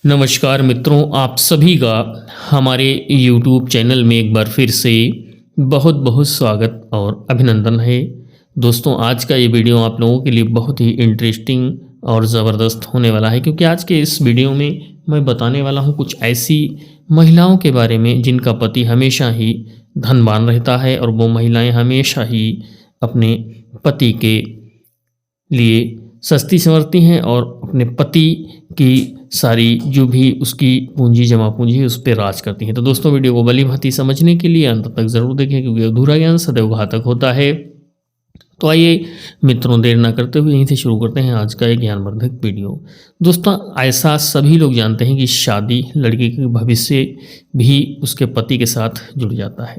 नमस्कार मित्रों, आप सभी का हमारे YouTube चैनल में एक बार फिर से बहुत बहुत स्वागत और अभिनंदन है। दोस्तों, आज का ये वीडियो आप लोगों के लिए बहुत ही इंटरेस्टिंग और ज़बरदस्त होने वाला है, क्योंकि आज के इस वीडियो में मैं बताने वाला हूँ कुछ ऐसी महिलाओं के बारे में जिनका पति हमेशा ही धनवान रहता है और वो महिलाएं हमेशा ही अपने पति के लिए सस्ती संवरती हैं और अपने पति की सारी जो भी उसकी पूंजी जमा पूंजी है उस पर राज करती हैं। तो दोस्तों, वीडियो को भली भांति समझने के लिए अंत तक ज़रूर देखें, क्योंकि अधूरा ज्ञान सदैव घातक होता है। तो आइए मित्रों, देर ना करते हुए यहीं से शुरू करते हैं आज का एक ज्ञानवर्धक वीडियो। दोस्तों, ऐसा सभी लोग जानते हैं कि शादी लड़की के भविष्य भी उसके पति के साथ जुड़ जाता है।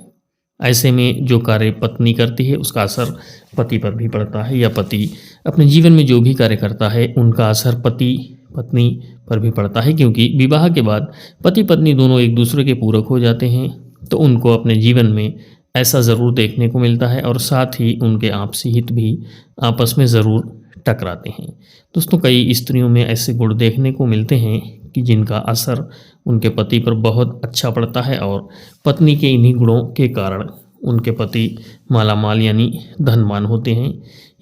ऐसे में जो कार्य पत्नी करती है उसका असर पति पर भी पड़ता है, या पति अपने जीवन में जो भी कार्य करता है उनका असर पति पत्नी पर भी पड़ता है। क्योंकि विवाह के बाद पति पत्नी दोनों एक दूसरे के पूरक हो जाते हैं, तो उनको अपने जीवन में ऐसा ज़रूर देखने को मिलता है और साथ ही उनके आपसी हित भी आपस में ज़रूर टकराते हैं। दोस्तों, कई स्त्रियों में ऐसे गुण देखने को मिलते हैं कि जिनका असर उनके पति पर बहुत अच्छा पड़ता है और पत्नी के इन्हीं गुणों के कारण उनके पति मालामाल यानी धनवान होते हैं।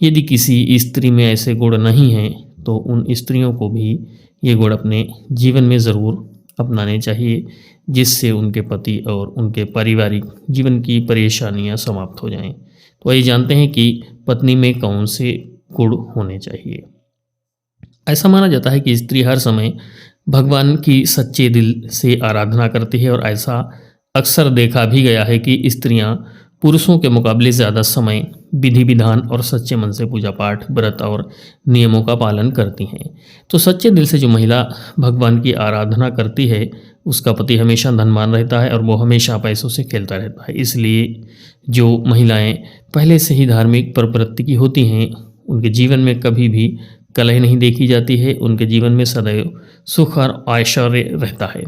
यदि किसी स्त्री में ऐसे गुण नहीं हैं तो उन स्त्रियों को भी ये गुण अपने जीवन में ज़रूर अपनाने चाहिए, जिससे उनके पति और उनके पारिवारिक जीवन की परेशानियां समाप्त हो जाएं। तो आइए जानते हैं कि पत्नी में कौन से गुण होने चाहिए। ऐसा माना जाता है कि स्त्री हर समय भगवान की सच्चे दिल से आराधना करती है, और ऐसा अक्सर देखा भी गया है कि स्त्रियां पुरुषों के मुकाबले ज़्यादा समय विधि विधान और सच्चे मन से पूजा पाठ, व्रत और नियमों का पालन करती हैं। तो सच्चे दिल से जो महिला भगवान की आराधना करती है उसका पति हमेशा धनवान रहता है और वो हमेशा पैसों से खेलता रहता है। इसलिए जो महिलाएं पहले से ही धार्मिक प्रवृत्ति की होती हैं उनके जीवन में कभी भी कलह नहीं देखी जाती है। उनके जीवन में सदैव सुख और ऐश्वर्य रहता है,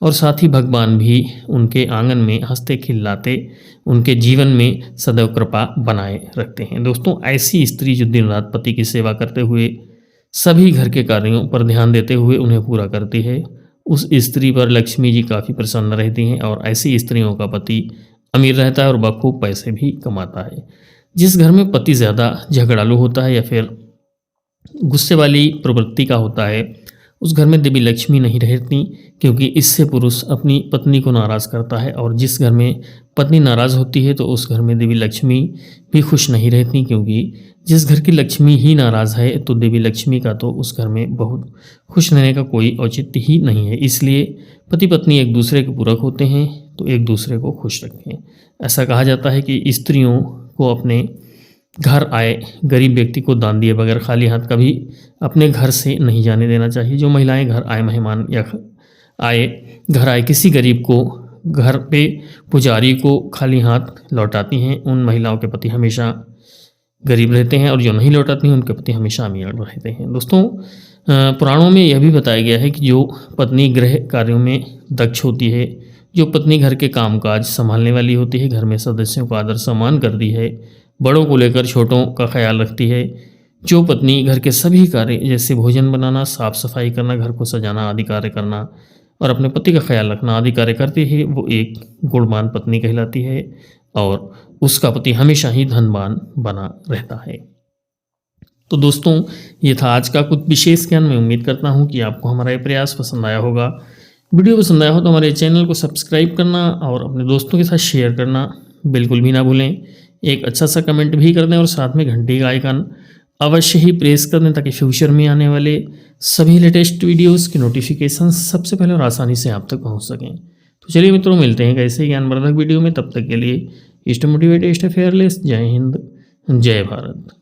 और साथ ही भगवान भी उनके आंगन में हंसते खिलाते उनके जीवन में सदैव कृपा बनाए रखते हैं। दोस्तों, ऐसी स्त्री जो दिन रात पति की सेवा करते हुए सभी घर के कार्यों पर ध्यान देते हुए उन्हें पूरा करती है, उस स्त्री पर लक्ष्मी जी काफ़ी प्रसन्न रहती हैं, और ऐसी स्त्रियों का पति अमीर रहता है और बखूब पैसे भी कमाता है। जिस घर में पति ज़्यादा झगड़ालू होता है या फिर गुस्से वाली प्रवृत्ति का होता है, उस घर में देवी लक्ष्मी नहीं रहती, क्योंकि इससे पुरुष अपनी पत्नी को नाराज़ करता है। और जिस घर में पत्नी नाराज़ होती है तो उस घर में देवी लक्ष्मी भी खुश नहीं रहती, क्योंकि जिस घर की लक्ष्मी ही नाराज़ है तो देवी लक्ष्मी का तो उस घर में बहुत खुश रहने का कोई औचित्य ही नहीं है। इसलिए पति पत्नी एक दूसरे के पूरक होते हैं तो एक दूसरे को खुश रखें। ऐसा कहा जाता है कि स्त्रियों को अपने घर आए गरीब व्यक्ति को दान दिए बगैर खाली हाथ कभी अपने घर से नहीं जाने देना चाहिए। जो महिलाएं घर आए मेहमान या घर आए किसी गरीब को घर पे पुजारी को खाली हाथ लौटाती हैं, उन महिलाओं के पति हमेशा गरीब रहते हैं, और जो नहीं लौटाती हैं उनके पति हमेशा अमीर रहते हैं। दोस्तों, पुराणों में यह भी बताया गया है कि जो पत्नी गृह कार्यों में दक्ष होती है, जो पत्नी घर के कामकाज संभालने वाली होती है, घर में सदस्यों का आदर सम्मान करती है, बड़ों को लेकर छोटों का ख्याल रखती है, जो पत्नी घर के सभी कार्य जैसे भोजन बनाना, साफ सफाई करना, घर को सजाना आदि कार्य करना और अपने पति का ख्याल रखना आदि कार्य करती है, वो एक गुणवान पत्नी कहलाती है, और उसका पति हमेशा ही धनवान बना रहता है। तो दोस्तों, ये था आज का कुछ विशेष ज्ञान। मैं उम्मीद करता हूँ कि आपको हमारा ये प्रयास पसंद आया होगा। वीडियो पसंद आया हो तो हमारे चैनल को सब्सक्राइब करना और अपने दोस्तों के साथ शेयर करना बिल्कुल भी ना भूलें। एक अच्छा सा कमेंट भी कर दें और साथ में घंटी का आइकन अवश्य ही प्रेस कर दें, ताकि फ्यूचर में आने वाले सभी लेटेस्ट वीडियोस की नोटिफिकेशन सबसे पहले और आसानी से आप तक पहुंच सकें। तो चलिए मित्रों, मिलते हैं ऐसे ज्ञानवर्धक वीडियो में। तब तक के लिए स्टे मोटिवेटेड, स्टे फेयरलेस। जय हिंद, जय भारत।